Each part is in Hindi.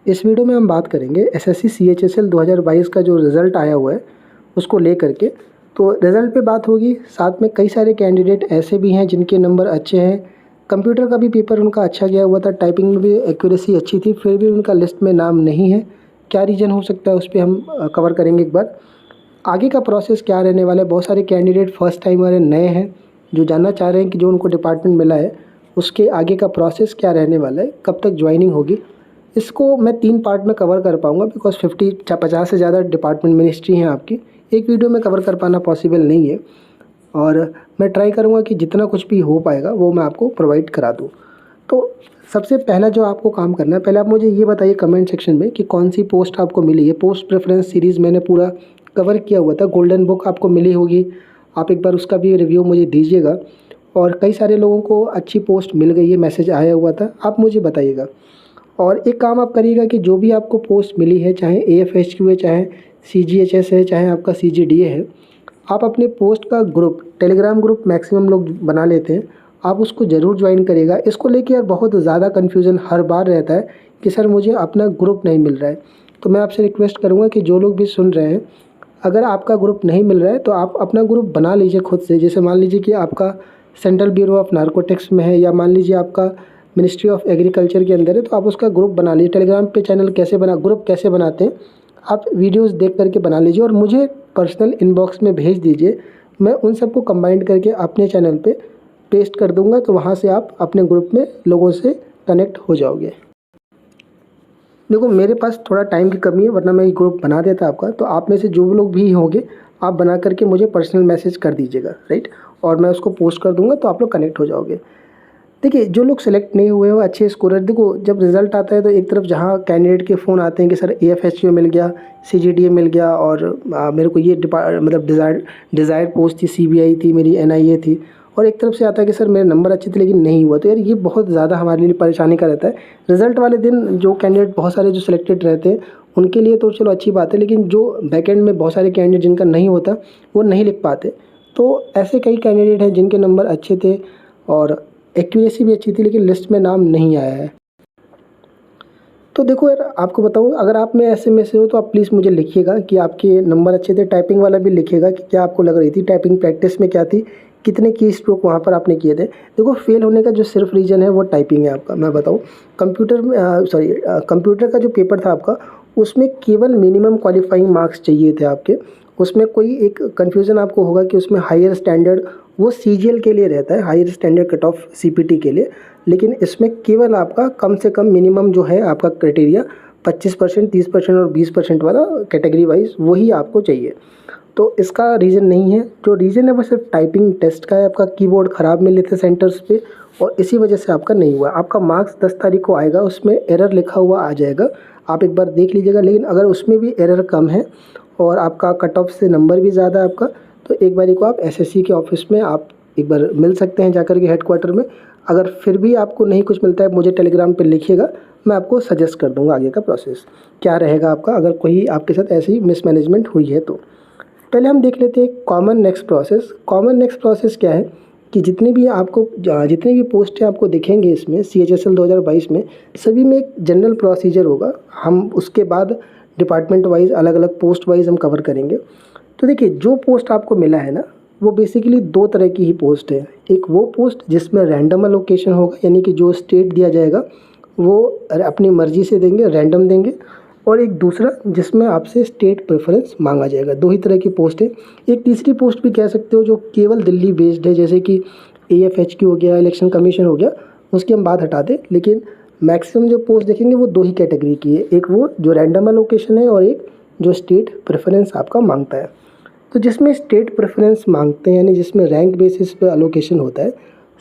इस वीडियो में हम बात करेंगे एसएससी सीएचएसएल 2022 का जो रिज़ल्ट आया हुआ है उसको लेकर के। तो रिज़ल्ट पे बात होगी, साथ में कई सारे कैंडिडेट ऐसे भी हैं जिनके नंबर अच्छे हैं। कंप्यूटर का भी पेपर उनका अच्छा गया हुआ था, टाइपिंग में भी एक्यूरेसी अच्छी थी, फिर भी उनका लिस्ट में नाम नहीं है। क्या रीज़न हो सकता है उस पर हम कवर करेंगे एक बार। आगे का प्रोसेस क्या रहने वाला है, बहुत सारे कैंडिडेट फर्स्ट टाइम वाले नए हैं जो जानना चाह रहे हैं कि जो उनको डिपार्टमेंट मिला है उसके आगे का प्रोसेस क्या रहने वाला है, कब तक ज्वाइनिंग होगी। इसको मैं 3 पार्ट में कवर कर पाऊँगा बिकॉज़ 50 से ज़्यादा डिपार्टमेंट मिनिस्ट्री हैं आपकी, एक वीडियो में कवर कर पाना पॉसिबल नहीं है। और मैं ट्राई करूँगा कि जितना कुछ भी हो पाएगा वो मैं आपको प्रोवाइड करा दूँ। तो सबसे पहला जो आपको काम करना है, पहले आप मुझे ये बताइए कमेंट सेक्शन में कि कौन सी पोस्ट आपको मिली है। पोस्ट प्रेफरेंस सीरीज़ मैंने पूरा कवर किया हुआ था, गोल्डन बुक आपको मिली होगी, आप एक बार उसका भी रिव्यू मुझे दीजिएगा। और कई सारे लोगों को अच्छी पोस्ट मिल गई है, मैसेज आया हुआ था, आप मुझे बताइएगा। और एक काम आप करिएगा कि जो भी आपको पोस्ट मिली है, चाहे AFHQ है, चाहे CGHS है, चाहे आपका CGDA है, आप अपने पोस्ट का ग्रुप, टेलीग्राम ग्रुप मैक्सिमम लोग बना लेते हैं, आप उसको ज़रूर ज्वाइन करिएगा। इसको लेके यार बहुत ज़्यादा कन्फ्यूज़न हर बार रहता है कि सर मुझे अपना ग्रुप नहीं मिल रहा है। तो मैं आपसे रिक्वेस्ट करूँगा कि जो लोग भी सुन रहे हैं, अगर आपका ग्रुप नहीं मिल रहा है तो आप अपना ग्रुप बना लीजिए खुद से। जैसे मान लीजिए कि आपका सेंट्रल ब्यूरो ऑफ नारकोटिक्स में है, या मान लीजिए आपका मिनिस्ट्री ऑफ एग्रीकल्चर के अंदर है, तो आप उसका ग्रुप बना लीजिए। टेलीग्राम पे चैनल कैसे ग्रुप कैसे बनाते हैं आप वीडियोस देख करके बना लीजिए और मुझे पर्सनल इनबॉक्स में भेज दीजिए। मैं उन सबको कंबाइन करके अपने चैनल पे पेस्ट कर दूंगा, तो वहाँ से आप अपने ग्रुप में लोगों से कनेक्ट हो जाओगे। देखो मेरे पास थोड़ा टाइम की कमी है, वरना मैं ये ग्रुप बना देता आपका। तो आप में से जो लोग भी होंगे आप बना करके मुझे पर्सनल मैसेज कर दीजिएगा, राइट, और मैं उसको पोस्ट कर दूंगा तो आप लोग कनेक्ट हो जाओगे। देखिए जो लोग सेलेक्ट नहीं हुए हो, अच्छे स्कोरर, देखो जब रिज़ल्ट आता है तो एक तरफ जहाँ कैंडिडेट के फ़ोन आते हैं कि सर AFHQ मिल गया, CGDA मिल गया, और मेरे को ये मतलब डिज़ायर पोस्ट थी, CBI थी, मेरी NIA थी, और एक तरफ से आता है कि सर मेरे नंबर अच्छे थे लेकिन नहीं हुआ। तो यार ये बहुत ज़्यादा हमारे लिए परेशानी का रहता है। रिज़ल्ट वाले दिन जो कैंडिडेट बहुत सारे जो सिलेक्टेड रहते हैं उनके लिए तो चलो अच्छी बात है, लेकिन जो बैकेंड में बहुत सारे कैंडिडेट जिनका नहीं होता वो नहीं लिख पाते। तो ऐसे कई कैंडिडेट हैं जिनके नंबर अच्छे थे और एक्यूरेसी भी अच्छी थी लेकिन लिस्ट में नाम नहीं आया है। तो देखो यार आपको बताऊँ, अगर आप में ऐसे में से हो तो आप प्लीज़ मुझे लिखिएगा कि आपके नंबर अच्छे थे। टाइपिंग वाला भी लिखिएगा कि क्या आपको लग रही थी, टाइपिंग प्रैक्टिस में क्या थी, कितने की स्ट्रोक वहाँ पर आपने किए थे। देखो फेल होने का जो सिर्फ रीज़न है वो टाइपिंग है आपका। मैं बताऊँ कंप्यूटर में कंप्यूटर का जो पेपर था आपका, उसमें केवल मिनिमम क्वालिफाइंग मार्क्स चाहिए थे आपके। उसमें कोई एक कन्फ्यूज़न आपको होगा कि उसमें हायर स्टैंडर्ड वो CGL के लिए रहता है, higher standard cut off CPT के लिए, लेकिन इसमें केवल आपका कम से कम मिनिमम जो है आपका क्राइटेरिया 25%, 30% और 20% वाला कैटेगरी वाइज वही आपको चाहिए। तो इसका रीज़न नहीं है, जो रीज़न है वो सिर्फ टाइपिंग टेस्ट का है। आपका कीबोर्ड ख़राब मिले थे सेंटर्स पे और इसी वजह से आपका नहीं हुआ। आपका मार्क्स 10 तारीख को आएगा, उसमें एरर लिखा हुआ आ जाएगा, आप एक बार देख लीजिएगा। लेकिन अगर उसमें भी एरर कम है और आपका कट ऑफ से नंबर भी ज़्यादा है आपका, तो एक बारी को आप SSC के ऑफिस में आप एक बार मिल सकते हैं जाकर के हेडक्वार्टर में। अगर फिर भी आपको नहीं कुछ मिलता है मुझे टेलीग्राम पे लिखिएगा, मैं आपको सजेस्ट कर दूंगा आगे का प्रोसेस क्या रहेगा आपका, अगर कोई आपके साथ ऐसी मिसमैनेजमेंट हुई है तो। पहले हम देख लेते हैं common next process. Common next process क्या है कि जितनी भी पोस्ट आपको दिखेंगे इसमें CHSL 2022 में, सभी में एक जनरल प्रोसीजर होगा। हम उसके बाद डिपार्टमेंट वाइज अलग अलग पोस्ट वाइज हम कवर करेंगे। तो देखिए जो पोस्ट आपको मिला है ना, वो बेसिकली 2 तरह की ही पोस्ट है। एक वो पोस्ट जिसमें रैंडम अलोकेशन होगा, यानी कि जो स्टेट दिया जाएगा वो अपनी मर्ज़ी से देंगे, रैंडम देंगे, और एक दूसरा जिसमें आपसे स्टेट प्रेफरेंस मांगा जाएगा। 2 ही तरह की पोस्ट है। एक तीसरी पोस्ट भी कह सकते हो जो केवल दिल्ली बेस्ड है, जैसे कि AFHQ हो गया, इलेक्शन कमीशन हो गया, उसकी हम बात हटा दें। लेकिन मैक्सिमम जो पोस्ट देखेंगे वो 2 ही कैटेगरी की है, एक वो जो रैंडम अलोकेशन है और एक जो स्टेट प्रेफरेंस आपका मांगता है। तो जिसमें स्टेट प्रेफरेंस मांगते हैं, यानी जिसमें रैंक बेसिस पे अलोकेशन होता है,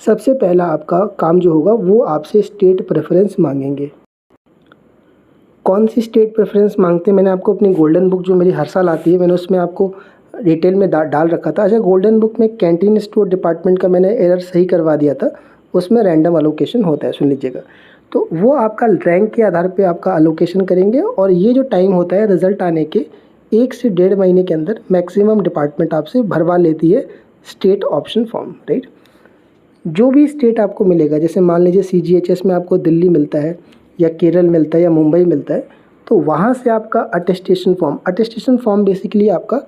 सबसे पहला आपका काम जो होगा वो आपसे स्टेट प्रेफरेंस मांगेंगे। कौन सी स्टेट प्रेफरेंस मांगते हैं, मैंने आपको अपनी गोल्डन बुक जो मेरी हर साल आती है, मैंने उसमें आपको डिटेल में डाल रखा था। अच्छा, गोल्डन बुक में कैंटीन स्टोर डिपार्टमेंट का मैंने एरर सही करवा दिया था, उसमें रैंडम अलोकेशन होता है, सुन लीजिएगा। तो वो आपका रैंक के आधार पे आपका अलोकेशन करेंगे, और ये जो टाइम होता है रिज़ल्ट आने के 1 से 1.5 महीने के अंदर मैक्सिमम डिपार्टमेंट आपसे भरवा लेती है स्टेट ऑप्शन फॉर्म, राइट। जो भी स्टेट आपको मिलेगा, जैसे मान लीजिए CGHS में आपको दिल्ली मिलता है, या केरल मिलता है या मुंबई मिलता है, तो वहाँ से आपका अटेस्टेशन फॉर्म बेसिकली आपका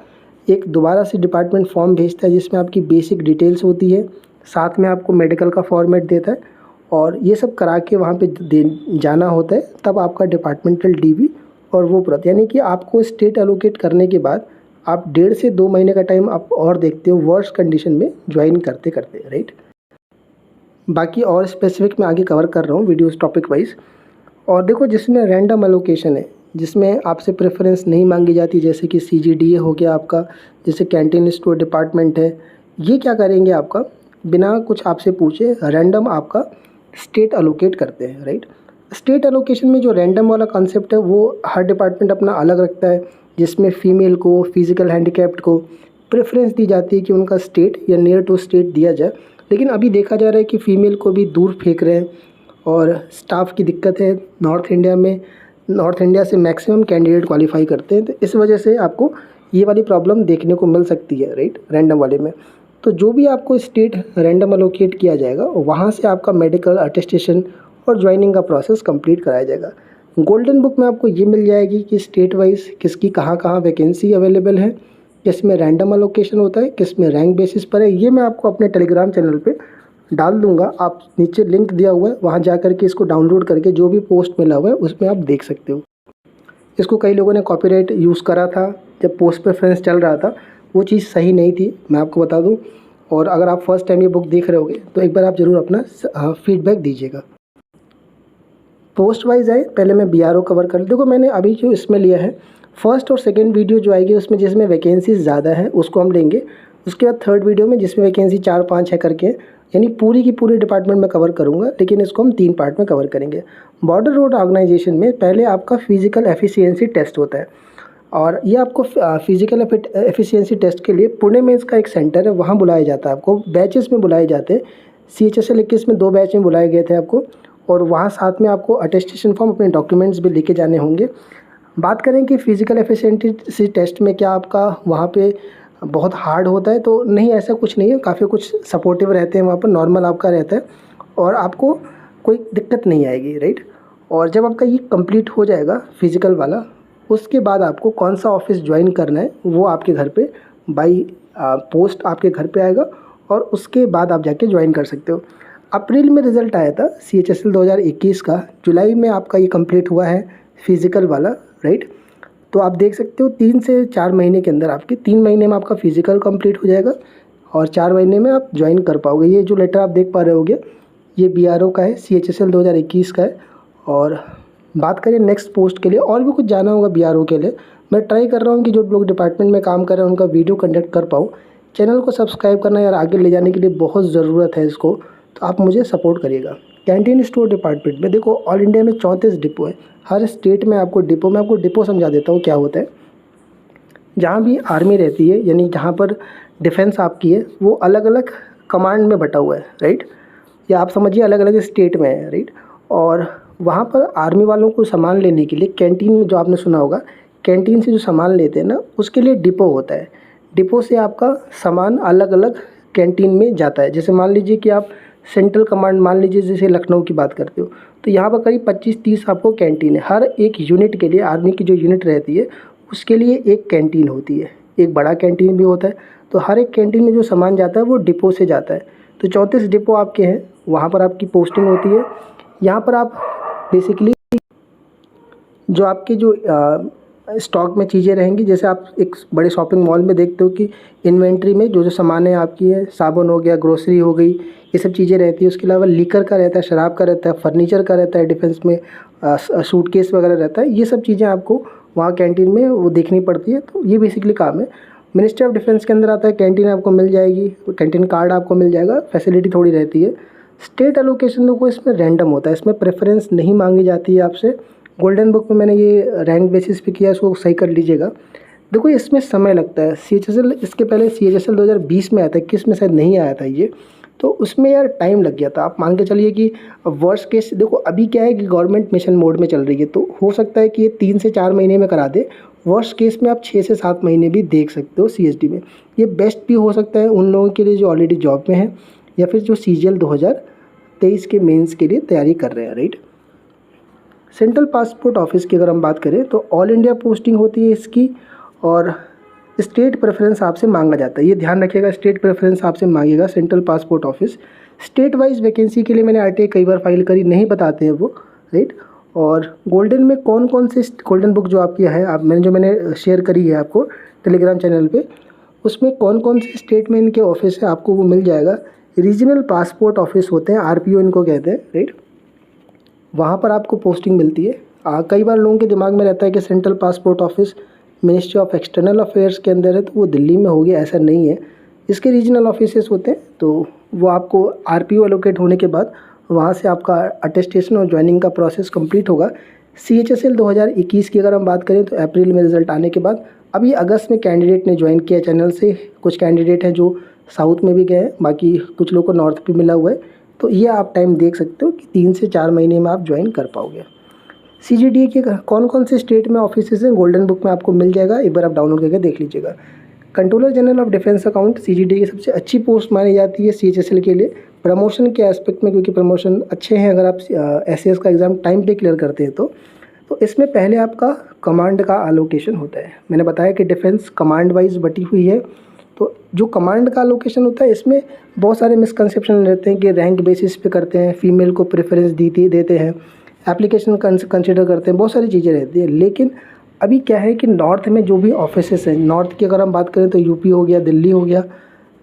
एक दोबारा से डिपार्टमेंट फॉर्म भेजता है जिसमें आपकी बेसिक डिटेल्स होती है, साथ में आपको मेडिकल का फॉर्मेट देता है और ये सब करा के वहाँ पे जाना होता है, तब आपका डिपार्टमेंटल डीबी और वो प्रत, यानी कि आपको स्टेट एलोकेट करने के बाद आप 1.5 से 2 महीने का टाइम आप और देखते हो वर्स्ट कंडीशन में ज्वाइन करते करते, राइट। बाकी और स्पेसिफिक मैं आगे कवर कर रहा हूँ वीडियोस टॉपिक वाइज। और देखो जिसमें रैंडम एलोकेशन है, जिसमें आपसे प्रेफरेंस नहीं मांगी जाती, जैसे कि CGDA हो गया आपका, जैसे कैंटीन स्टोर डिपार्टमेंट है, ये क्या करेंगे आपका बिना कुछ आपसे पूछे रैंडम आपका स्टेट एलोकेट करते हैं, राइट। स्टेट एलोकेशन में जो रैंडम वाला कॉन्सेप्ट है वो हर डिपार्टमेंट अपना अलग रखता है, जिसमें फ़ीमेल को, फिज़िकल हैंडीकैप्ड को प्रेफरेंस दी जाती है कि उनका स्टेट या नियर टू स्टेट दिया जाए। लेकिन अभी देखा जा रहा है कि फ़ीमेल को भी दूर फेंक रहे हैं और स्टाफ की दिक्कत है नॉर्थ इंडिया से मैक्सिमम कैंडिडेट क्वालिफाई करते हैं, तो इस वजह से आपको ये वाली प्रॉब्लम देखने को मिल सकती है, राइट, रैंडम वाले में। तो जो भी आपको स्टेट रैंडम एलोकेट किया जाएगा वहाँ से आपका मेडिकल अटेस्टेशन और ज्वाइनिंग का प्रोसेस कंप्लीट कराया जाएगा। गोल्डन बुक में आपको ये मिल जाएगी कि स्टेट वाइज किसकी कहाँ कहाँ वैकेंसी अवेलेबल है, किस में रैंडम एलोकेशन होता है, किस में रैंक बेसिस पर है। ये मैं आपको अपने टेलीग्राम चैनल पे डाल दूंगा, आप नीचे लिंक दिया हुआ है, वहाँ जा करके इसको डाउनलोड करके जो भी पोस्ट मिला हुआ है उसमें आप देख सकते हो। इसको कई लोगों ने कॉपीराइट यूज़ करा था जब पोस्ट प्रेफरेंस चल रहा था, वो चीज़ सही नहीं थी, मैं आपको बता दूं। और अगर आप फर्स्ट टाइम ये बुक देख रहे होगे तो एक बार आप ज़रूर अपना फीडबैक दीजिएगा। पोस्ट वाइज आए, पहले मैं BRO कवर कर, देखो मैंने अभी जो इसमें लिया है फर्स्ट और सेकंड वीडियो जो आएगी उसमें जिसमें वैकेंसीज ज़्यादा है उसको हम लेंगे। उसके बाद थर्ड वीडियो में जिसमें वैकेंसी 4-5 है करके, यानी पूरी की पूरी डिपार्टमेंट में कवर करूँगा, लेकिन इसको हम 3 पार्ट में कवर करेंगे। बॉर्डर रोड ऑर्गेनाइजेशन में पहले आपका फिजिकल एफिशिएंसी टेस्ट होता है और ये आपको फिजिकल एफिशिएंसी टेस्ट के लिए पुणे में इसका एक सेंटर है, वहाँ बुलाया जाता है आपको, बैचेस में बुलाए जाते हैं। CHSL 21 में 2 बैच में बुलाए गए थे आपको, और वहाँ साथ में आपको अटेस्टेशन फॉर्म, अपने डॉक्यूमेंट्स भी लेके जाने होंगे। बात करें कि फिजिकल एफिशिएंसी टेस्ट में क्या आपका वहाँ पे बहुत हार्ड होता है, तो नहीं, ऐसा कुछ नहीं है, काफ़ी कुछ सपोर्टिव रहते हैं वहाँ पर, नॉर्मल आपका रहता है और आपको कोई दिक्कत नहीं आएगी, राइट। और जब आपका ये कंप्लीट हो जाएगा फिज़िकल वाला, उसके बाद आपको कौन सा ऑफिस ज्वाइन करना है वो आपके घर पे बाई पोस्ट आपके घर पे आएगा और उसके बाद आप जाके ज्वाइन कर सकते हो। अप्रैल में रिज़ल्ट आया था CHSL 2021 का, जुलाई में आपका ये कंप्लीट हुआ है फिज़िकल वाला, राइट। तो आप देख सकते हो 3 से 4 महीने के अंदर, आपके 3 महीने में आपका फिज़िकल कंप्लीट हो जाएगा और 4 महीने में आप ज्वाइन कर पाओगे। ये जो लेटर आप देख पा रहे होगे ये BRO का है, CHSL 2021 का है। और बात करें नेक्स्ट पोस्ट के लिए, और भी कुछ जाना होगा BRO के लिए, मैं ट्राई कर रहा हूँ कि जो लोग डिपार्टमेंट में काम कर रहे हैं उनका वीडियो कंडक्ट कर पाऊँ। चैनल को सब्सक्राइब करना यार आगे ले जाने के लिए बहुत ज़रूरत है इसको, तो आप मुझे सपोर्ट करिएगा। कैंटीन स्टोर डिपार्टमेंट में देखो ऑल इंडिया में 34 डिपो है, हर स्टेट में आपको डिपो, मैं आपको डिपो समझा देता हूँ क्या होता है। जहाँ भी आर्मी रहती है, यानी जहाँ पर डिफेंस आपकी है, वो अलग अलग कमांड में बटा हुआ है, राइट, या आप समझिए अलग अलग स्टेट में है, राइट। और वहाँ पर आर्मी वालों को सामान लेने के लिए कैंटीन में, जो आपने सुना होगा कैंटीन से जो सामान लेते हैं ना, उसके लिए डिपो होता है। डिपो से आपका सामान अलग अलग कैंटीन में जाता है। जैसे मान लीजिए कि आप सेंट्रल कमांड, मान लीजिए जैसे लखनऊ की बात करते हो, तो यहाँ पर करीब 25-30 आपको कैंटीन है। हर एक यूनिट के लिए, आर्मी की जो यूनिट रहती है उसके लिए एक कैंटीन होती है, एक बड़ा कैंटीन भी होता है। तो हर एक कैंटीन में जो सामान जाता है वो डिपो से जाता है। तो 34 डिपो आपके हैं, वहाँ पर आपकी पोस्टिंग होती है। यहाँ पर आप बेसिकली जो आपके जो स्टॉक में चीज़ें रहेंगी, जैसे आप एक बड़े शॉपिंग मॉल में देखते हो कि इन्वेंट्री में जो जो सामानें आपकी है, साबुन हो गया, ग्रोसरी हो गई, ये सब चीज़ें रहती है। उसके अलावा लीकर का रहता है, शराब का रहता है, फर्नीचर का रहता है, डिफेंस में सूटकेस वगैरह रहता है। ये सब चीज़ें आपको वहाँ कैंटीन में वो देखनी पड़ती है। तो ये बेसिकली काम है। मिनिस्ट्री ऑफ डिफेंस के अंदर आता है, कैंटीन आपको मिल जाएगी, कैंटीन कार्ड आपको मिल जाएगा, फैसिलिटी थोड़ी रहती है। स्टेट एलोकेशन को इसमें रैंडम होता है, इसमें प्रेफरेंस नहीं मांगी जाती है आपसे। गोल्डन बुक में मैंने ये रैंक बेसिस पे किया, इसको सही कर लीजिएगा। देखो इसमें समय लगता है। CHSL इसके पहले CHSL 2020 में आया था, 21 में शायद नहीं आया था ये, तो उसमें यार टाइम लग गया था। आप मान के चलिए कि वर्स्ट केस, देखो अभी क्या है कि गवर्नमेंट मिशन मोड में चल रही है, तो हो सकता है कि ये 3 से 4 महीने में करा दे। वर्स्ट केस में आप 6 से 7 महीने भी देख सकते हो CSD में। ये बेस्ट भी हो सकता है उन लोगों के लिए जो ऑलरेडी जॉब में हैं या फिर जो CGL 2023 के मेंस के लिए तैयारी कर रहे हैं, राइट। सेंट्रल पासपोर्ट ऑफिस की अगर हम बात करें तो ऑल इंडिया पोस्टिंग होती है इसकी, और स्टेट प्रेफरेंस आपसे मांगा जाता है। ये ध्यान रखिएगा, स्टेट प्रेफरेंस आपसे मांगेगा central passport office. State wise vacancy के लिए मैंने आरटीआई कई बार फाइल करी, नहीं बताते हैं वो, राइट। और गोल्डन में कौन कौन से गोल्डन बुक जो आपकी है, आप मैंने शेयर करी है आपको टेलीग्राम चैनल पे, उसमें कौन कौन से स्टेट में इनके ऑफिस है आपको वो मिल जाएगा। रीजनल पासपोर्ट ऑफिस होते हैं, आरपीओ इनको कहते हैं, राइट। वहाँ पर आपको पोस्टिंग मिलती है। कई बार लोगों के दिमाग में रहता है कि central passport office ministry of external affairs के अंदर है तो वो दिल्ली में होगी, ऐसा नहीं है। इसके रीजनल ऑफिसेस होते हैं, तो वो आपको आरपीओ एलोकेट होने के बाद वहाँ से आपका अटेस्टेशन और ज्वाइनिंग का प्रोसेस कंप्लीट होगा। CHSL 2021 की अगर हम बात करें तो अप्रैल में रिजल्ट आने के बाद अभी अगस्त में कैंडिडेट ने ज्वाइन किया चैनल से। कुछ कैंडिडेट हैं जो साउथ में भी गए हैं, बाकी कुछ लोगों को नॉर्थ भी मिला हुआ है। तो ये आप टाइम देख सकते हो कि 3 से 4 महीने में आप ज्वाइन कर पाओगे। CGDA के कौन कौन से स्टेट में ऑफिसेज हैं गोल्डन बुक में आपको मिल जाएगा, एक बार आप डाउनलोड करके देख लीजिएगा। Controller general of defence account CGDA की सबसे अच्छी पोस्ट मानी जाती है CHSL के लिए प्रमोशन के एस्पेक्ट में, क्योंकि प्रमोशन अच्छे हैं अगर आप SAS का एग्ज़ाम टाइम पे क्लियर करते हैं तो इसमें पहले आपका कमांड का एलोकेशन होता है। मैंने बताया कि डिफेंस कमांड वाइज बटी हुई है, तो जो कमांड का एलोकेशन होता है इसमें बहुत सारे मिसकंसेप्शन रहते हैं कि रैंक बेसिस पे करते हैं, फीमेल को प्रेफरेंस देते हैं, एप्लीकेशन कंसिडर करते हैं, बहुत सारी चीज़ें रहती हैं। लेकिन अभी क्या है कि नॉर्थ में जो भी ऑफिसेस हैं, नॉर्थ की अगर हम बात करें तो यूपी हो गया, दिल्ली हो गया,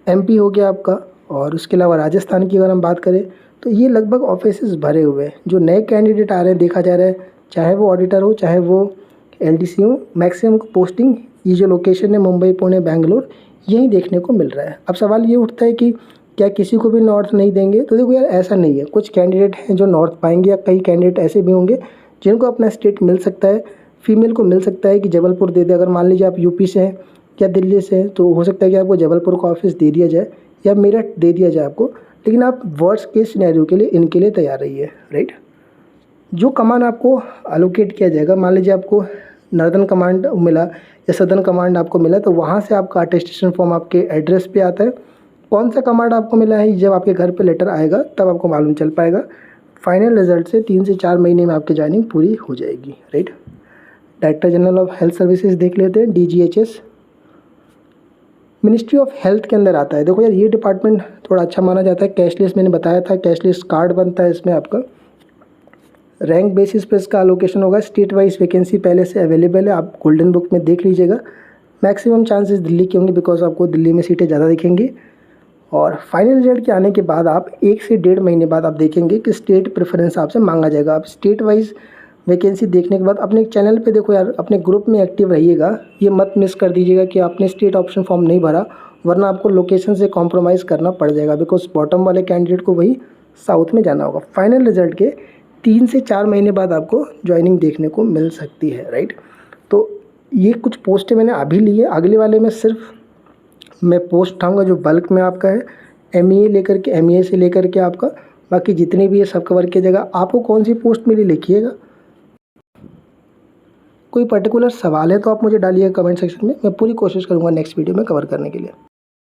MP हो गया आपका, और उसके अलावा राजस्थान की अगर हम बात करें तो ये लगभग ऑफिसेस भरे हुए हैं। जो नए कैंडिडेट आ रहे हैं देखा जा रहा है, चाहे वो ऑडिटर हो चाहे वो LDC हो, मैक्सिमम पोस्टिंग ये जो लोकेशन है मुंबई, पुणे, बेंगलोर, यही देखने को मिल रहा है। अब सवाल ये उठता है कि क्या किसी को भी नॉर्थ नहीं देंगे? तो देखो यार, ऐसा नहीं है। कुछ कैंडिडेट हैं जो नॉर्थ पाएंगे, या कई कैंडिडेट ऐसे भी होंगे जिनको अपना स्टेट मिल सकता है। फीमेल को मिल सकता है कि जबलपुर दे दे। अगर मान लीजिए आप यूपी से हैं या दिल्ली से हैं तो हो सकता है कि आपको जबलपुर का ऑफिस दे दिया जाए या मेरठ दे दिया जाए आपको, लेकिन आप वर्स्ट केस सिनेरियो के लिए इनके लिए तैयार रहिए, राइट। जो कमांड आपको एलोकेट किया जाएगा, मान लीजिए आपको नॉर्दर्न कमांड मिला या सदर्न कमांड आपको मिला, तो वहाँ से आपका अटेस्टेशन फॉर्म आपके एड्रेस पे आता है। कौन सा कमांड आपको मिला है, जब आपके घर पे लेटर आएगा तब आपको मालूम चल पाएगा। फाइनल रिजल्ट से 3 से 4 महीने में आपकी ज्वाइनिंग पूरी हो जाएगी, right. Director general of health services देख लेते हैं, DGHS मिनिस्ट्री ऑफ हेल्थ के अंदर आता है। देखो यार, ये डिपार्टमेंट थोड़ा अच्छा माना जाता है। कैशलेस मैंने बताया था, कैशलेस कार्ड बनता है इसमें आपका। रैंक बेसिस पे इसका एलोकेशन होगा। स्टेट वाइज वैकेंसी पहले से अवेलेबल है, आप गोल्डन बुक में देख लीजिएगा। मैक्सिमम चांसेस दिल्ली के होंगे, बिकॉज आपको दिल्ली में सीटें ज़्यादा दिखेंगी। और फाइनल रिजल्ट के आने के बाद आप 1 से 1.5 महीने बाद आप देखेंगे कि स्टेट प्रेफरेंस आपसे मांगा जाएगा। आप स्टेट वाइज वैकेंसी देखने के बाद अपने चैनल पे देखो यार, अपने ग्रुप में एक्टिव रहिएगा। ये मत मिस कर दीजिएगा कि आपने स्टेट ऑप्शन फॉर्म नहीं भरा, वरना आपको लोकेशन से कॉम्प्रोमाइज़ करना पड़ जाएगा, बिकॉज बॉटम वाले कैंडिडेट को वही साउथ में जाना होगा। फाइनल रिजल्ट के 3 से 4 महीने बाद आपको ज्वाइनिंग देखने को मिल सकती है, राइट। तो ये कुछ पोस्टें मैंने अभी ली है। अगले वाले में सिर्फ मैं पोस्ट उठाऊँगा जो बल्क में आपका है, MEA लेकर के, MEA से लेकर के आपका बाकी जितने भी है सब कवर किया जाएगा। आपको कौन सी पोस्ट मिली लिखिएगा। कोई पर्टिकुलर सवाल है तो आप मुझे डालिए कमेंट सेक्शन में, मैं पूरी कोशिश करूँगा नेक्स्ट वीडियो में कवर करने के लिए।